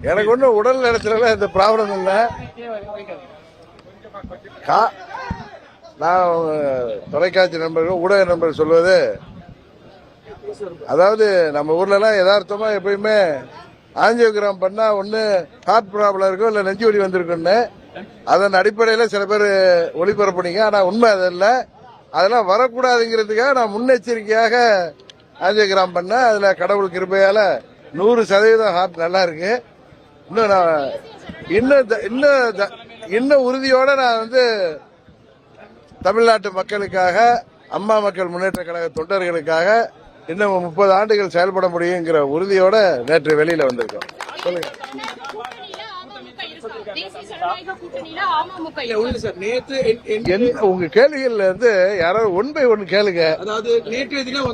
எனக்கு ஒன்றும் உடல் நலத்துல இந்த ப்ராப்ளம் இல்லை. நான் தொலைக்காட்சி நண்பர்கள் ஊடக நண்பர்கள் சொல்வது, அதாவது நம்ம ஊர்ல எல்லாம் யதார்த்தமா எப்பயுமே ஆஞ்சியோகிராம் பண்ணா ஒண்ணு ஹார்ட் ப்ராப்ளம் இருக்கும், இல்ல நெஞ்சு வலி வந்திருக்குன்னு அதன் அடிப்படையில சில பேர் ஒளிபரப்புனீங்க. ஆனா உண்மை அதல்ல. அதெல்லாம் வரக்கூடாதுங்கிறதுக்காக நான் முன்னெச்சரிக்கையாக ஆஞ்சியோகிராம் பண்ண. அதுல கடவுள் கிருபையால 100% ஹார்ட் நல்லா இருக்கு. இன்னும் உறுதியோட நான் தமிழ்நாட்டு மக்களுக்காக, அம்மா மக்கள் முன்னேற்ற கழக தொண்டர்களுக்காக இன்னும் 30 ஆண்டுகள் செயல்பட முடியுங்கிற உறுதியோட நேற்று வெளியில வந்திருக்கோம். சொல்லுங்க. உங்க கேள்விகள்ல யாராவது ஒன் பை ஒன் கேளுங்க. அதாவது நேற்றைய தினம்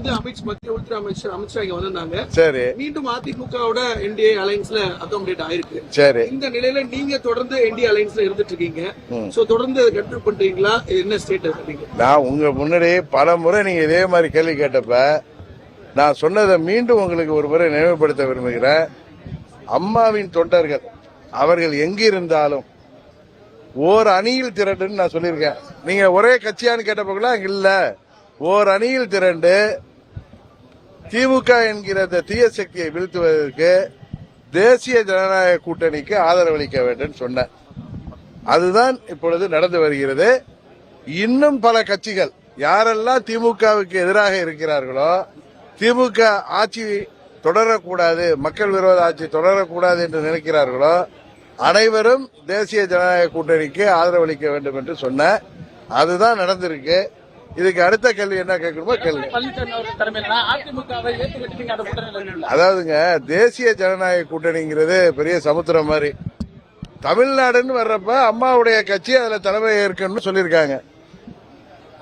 மத்திய உள்துறை அமைச்சர் அமித்ஷா இங்க வந்திருந்தாங்க. சரி. மீண்டும் அதிமுகவோட என்டிஏ அலைன்ஸ்ல அகாமடேட் ஆயிருக்கு. சரி. இந்த நிலையில நீங்க தொடர்ந்து என்டிஏ அலைன்ஸ்ல இருந்துட்டு இருக்கீங்க. சோ தொடர்ந்து கண்ட்ரோல் பண்றீங்களா? என்ன ஸ்டேட்டஸ் இருக்கீங்க? நான் உங்க முன்னாடி பல முறை நீங்க இதே மாதிரி கேள்வி கேட்டப்ப நான் சொன்னதை மீண்டும் உங்களுக்கு ஒரு முறை நினைவுபடுத்த விரும்புகிறேன். அம்மாவின் தொண்டர்கள் அவர்கள் எங்கிருந்தாலும் ஓர் அணியில் திரண்டுன்னு நான் சொல்லியிருக்கேன். நீங்க ஒரே கட்சியான்னு கேட்டப்ப இல்ல, ஓர் அணியில் திரண்டு திமுக என்கிற தீய சக்தியை வீழ்த்துவதற்கு தேசிய ஜனநாயக கூட்டணிக்கு ஆதரவளிக்க வேண்டும் சொன்ன. அதுதான் இப்பொழுது நடந்து வருகிறது. இன்னும் பல கட்சிகள் யாரெல்லாம் திமுகவுக்கு எதிராக இருக்கிறார்களோ, திமுக ஆட்சி தொடரக்கூடாது, மக்கள் விரோத ஆட்சி தொடரக்கூடாது என்று நினைக்கிறார்களோ அனைவரும் தேசிய ஜனநாயக கூட்டணிக்கு ஆதரவளிக்க வேண்டும் என்று சொன்ன. அதுதான் நடந்திருக்கு. இதுக்கு அடுத்த கேள்வி என்ன கேட்கணுமோ கேள்வி. அதாவதுங்க, தேசிய ஜனநாயக கூட்டணிங்கிறது பெரிய சமுத்திரம் மாதிரி. தமிழ்நாடுன்னு வர்றப்ப அம்மாவுடைய கட்சி அதுல தலைமை ஏற்கனவே சொல்லியிருக்காங்க.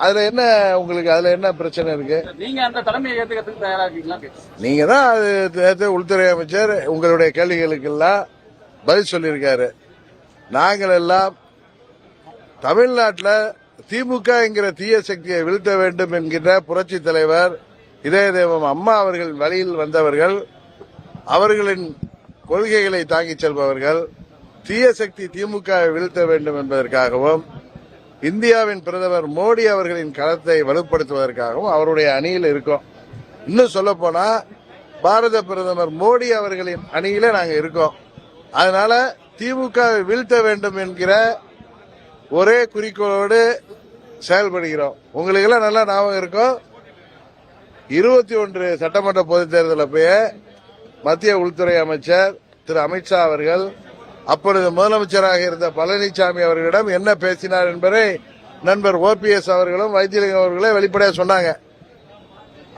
அதுல என்ன உங்களுக்கு அதுல என்ன பிரச்சனை இருக்கு? நீங்க அந்த தலைமையை ஏத்துக்கிறதுக்கு தயாரா இருக்கீங்களா? நீங்க தான் அது உள்துறை அமைச்சர் உங்களுடைய கேள்விகளுக்கு எல்லாம் பதில் சொல்லியிருக்காரு. நாங்கள் எல்லாம் தமிழ்நாட்டில் திமுக என்கிற தீய சக்தியை வீழ்த்த வேண்டும் என்கின்ற புரட்சி தலைவர் இதய தெய்வம் அம்மா அவர்களின் வழியில் வந்தவர்கள், அவர்களின் கொள்கைகளை தாங்கிச் செல்பவர்கள். தீய சக்தி திமுகவை வீழ்த்த வேண்டும் என்பதற்காகவும் இந்தியாவின் பிரதமர் மோடி அவர்களின் களத்தை வலுப்படுத்துவதற்காகவும் அவருடைய அணியில் இருக்கோம். இன்னும் சொல்ல போனா பாரத பிரதமர் மோடி அவர்களின் அணியில நாங்க இருக்கோம். அதனால திமுகவை வீழ்த்த வேண்டும் என்கிற ஒரே குறிக்கோளோடு செயல்படுகிறோம். உங்களுக்கு எல்லாம் நல்லா ஞாபகம் இருக்கும். 21 சட்டமன்ற பொதுத் தேர்தல் போய் மத்திய உள்துறை அமைச்சர் திரு அமித்ஷா அவர்கள் அப்பொழுது முதலமைச்சராக இருந்த பழனிசாமி அவர்களிடம் என்ன பேசினார் என்பதை நண்பர் OPS அவர்களும் வைத்தியலிங்கம் அவர்களே வெளிப்படையாக சொன்னாங்க.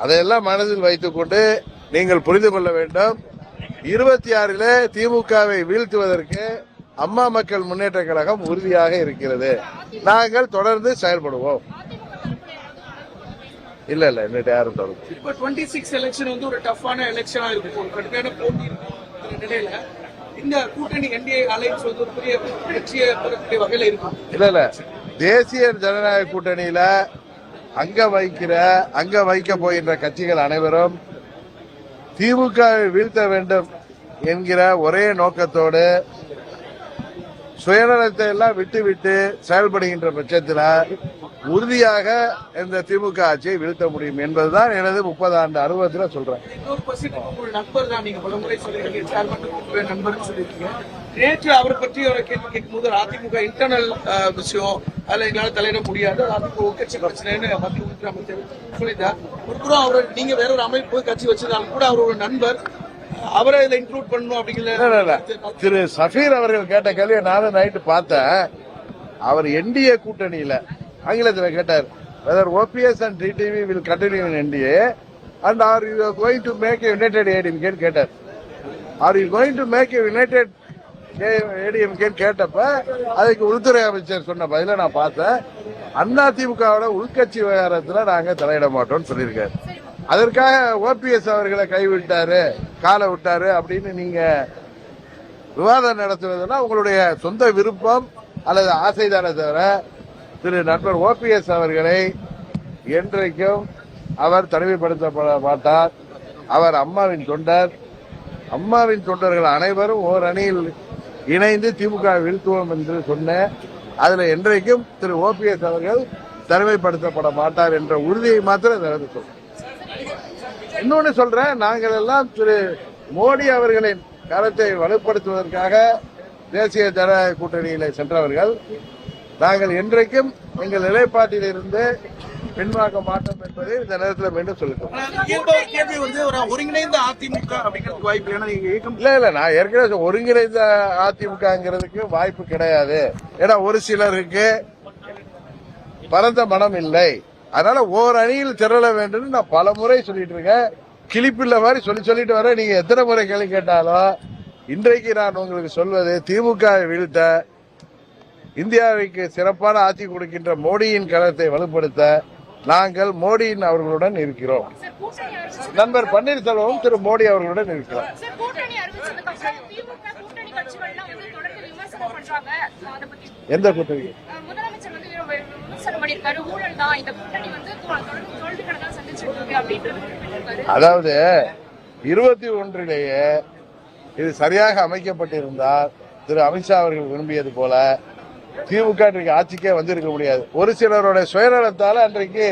அதையெல்லாம் மனதில் வைத்துக் கொண்டு நீங்கள் புரிந்து கொள்ள வேண்டும். 26 திமுகவை வீழ்த்துவதற்கு அம்மா மக்கள் முன்னேற்ற கழகம் உறுதியாக இருக்கிறது. நாங்கள் தொடர்ந்து செயல்படுவோம். இல்ல இன்னும் யாரும் தொடரும். இப்போ 26 எலெக்ஷன் ஒரு டஃப்பான எலெக்ஷனா இருக்கும். கடுமையான போட்டி இருக்கும் நிலையில இந்த கூட்டணி என்டிஏ அலைன்ஸ் ஒரு பெரிய வெற்றியை பெறக்கூடிய வகையில் இருக்கும். இல்ல தேசிய ஜனநாயக கூட்டணியில அங்க வைக்க போகின்ற கட்சிகள் அனைவரும் திமுகவை வீழ்த்த வேண்டும் என்கிற ஒரே நோக்கத்தோடு சுயநலத்தை எல்லாம் விட்டுவிட்டு செயல்படுகின்ற பட்சத்தில் உறுதியாக இந்த திமுக ஆட்சியை வீழ்த்த முடியும் என்பதுதான் எனது 30 ஆண்டு அனுபவத்தில் சொல்றேன். நண்பர் தான் நீங்க பலமுறை சொல்லிருக்கீங்க, நண்பர் சொல்லிருக்கீங்க. நேற்று அவரை பற்றி ஒரு கேள்வி கேட்கும்போது அதிமுக இன்டர்னல் விஷயம் அதுல எங்களால தலையிட முடியாது, அதிமுக உட்கட்சி பிரச்சனைன்னு மத்திய உள்துறை அமைச்சர் சொல்லிட்டார். ஒரு கூட அவர் நீங்க வேற ஒரு அமைப்பு கட்சி வச்சதாலும் கூட அவர் ஒரு நண்பர், அவரை இதுல இன்க்ளூட் பண்ணணும் அப்படிங்கிற திரு சஃபீர் அவர்கள் கேட்ட கேள்வியை நானும் நைட்டு பார்த்தேன். அவர் என்டிஏ கூட்டணியில ஆங்கிலத்தில் கேட்டார், whether OPS and TTV will continue in NDA and are you going to make a united ADMK கேட்டார். Are you going to make a united ADMK கேட்டப்ப அதுக்கு உள்துறை அமைச்சர் சொன்ன பதில நான் பார்த்தேன். அதிமுகவோட உள்கட்சி விவகாரத்தில் நாங்க தலையிட மாட்டோம்னு சொல்லியிருக்காரு. அதற்காக OPS அவர்களை கைவிட்டாரு, காலை விட்டாரு அப்படின்னு நீங்க விவாதம் நடத்துவதுன்னா உங்களுடைய சொந்த விருப்பம் அல்லது ஆசைதானே தவிர திரு நண்பர் OPS அவர்களை என்றைக்கும் அவர் தனிமைப்படுத்தப்பட மாட்டார். அவர் அம்மாவின் தொண்டர். அம்மாவின் தொண்டர்கள் அனைவரும் ஓர் அணியில் இணைந்து திமுக வீழ்த்துவோம் என்று சொன்ன அதுல என்றைக்கும் திரு ஓபிஎஸ் அவர்கள் தனிமைப்படுத்தப்பட மாட்டார் என்ற உறுதியை மாத்திரம் நிறைவேற்றும். இன்னொன்னு சொல்றேன், நாங்கள் எல்லாம் திரு மோடி அவர்களின் கருத்தை வலுப்படுத்துவதற்காக தேசிய ஜனநாயக கூட்டணியில சென்றவர்கள். நாங்கள் என்றைக்கும் எங்கள் நிலைப்பாட்டில் இருந்து பின்வாங்க மாட்டோம் என்பதை இந்த நேரத்தில் மீண்டும் சொல்லுங்கள். கேள்வி வந்து ஒரு ஒருங்கிணைந்த அதிமுக அப்படிங்கிறதுக்கு வாய்ப்பு இல்ல நான் ஏற்கனவே ஒருங்கிணைந்த அதிமுகங்கிறதுக்கு வாய்ப்பு கிடையாது. ஏன்னா ஒரு சிலருக்கு பரந்த மனம் இல்லை. அதனால ஓர் அணியில் திரள வேண்டும் நான் பல முறை சொல்லிட்டு இருக்கேன். கிளிப்பில்ல மாதிரி சொல்லிட்டு வரேன். நீங்க எத்தனை முறை கேள்வி கேட்டாலும் இன்றைக்கு நான் உங்களுக்கு சொல்வது, திமுக வீழ்த்த இந்தியாவுக்கு சிறப்பான ஆட்சி கொடுக்கின்ற மோடியின் கருத்தை வலுப்படுத்த நாங்கள் மோடியின் அவர்களுடன் இருக்கிறோம். நண்பர் பன்னீர்செல்வம் திரு மோடி அவர்களுடன் இருக்கிறோம். எந்த கூட்டணி? அதாவது 21 இது சரியாக அமைக்கப்பட்டிருந்தால் திரு அமித்ஷா அவர்கள் விரும்பியது போல திமுக இன்றைக்கு ஆட்சிக்கே வந்திருக்க முடியாது. ஒரு சிலருடைய சுயநலத்தால அன்றைக்கு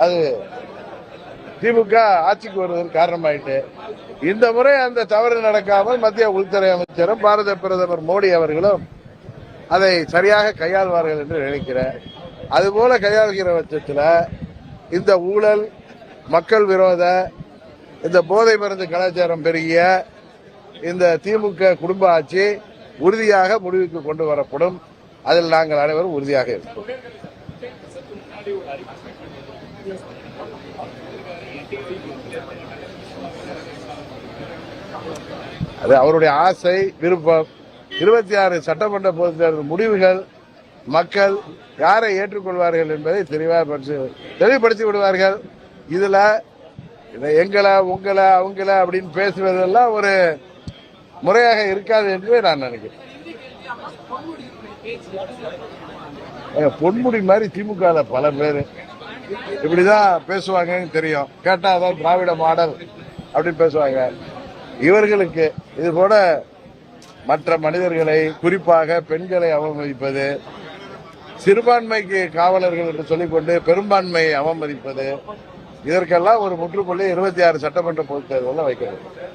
அது திமுக ஆட்சிக்கு வருவதற்கு காரணமாயிட்டு. இந்த முறை அந்த தவறு நடக்காமல் மத்திய உள்துறை அமைச்சரும் பாரத பிரதமர் மோடி அவர்களும் அதை சரியாக கையாள்வார்கள் என்று நினைக்கிறேன். அதுபோல கையாளுகிற பட்சத்தில் இந்த ஊழல், மக்கள் விரோத, இந்த போதை மருந்து கலாச்சாரம் பெருகிய இந்த திமுக குடும்ப ஆட்சி உறுதியாக முடிவுக்கு கொண்டு வரப்படும். அதில் நாங்கள் அனைவரும் உறுதியாக இருக்கோம். அது அவருடைய ஆசை, விருப்பம். 26 சட்டமன்ற பொதுத் தேர்தல் முடிவுகள் மக்கள் யாரை ஏற்றுக்கொள்வார்கள் என்பதை தெளிவுபடுத்தி விடுவார்கள். இதுல எங்களை உங்களை அவங்கள அப்படின்னு பேசுவதெல்லாம் ஒரு முறையாக இருக்காது என்று நான் நினைக்கிறேன். பொன்முடி மாதிரி திமுக பல பேர் இப்படிதான் பேசுவாங்கன்னு தெரியும். கேட்டா அதான் திராவிட மாடல் அப்படின்னு பேசுவாங்க. இவர்களுக்கு இது போல மற்ற மனிதர்களை, குறிப்பாக பெண்களை அவமதிப்பது, சிறுபான்மைக்கு காவலர்கள் என்று சொல்லிக்கொண்டு பெரும்பான்மையை அவமதிப்பது, இதற்கெல்லாம் ஒரு முற்றுப்புள்ளி 26 சட்டமன்ற பொதுத் தேர்தலில் வைக்க வேண்டும்.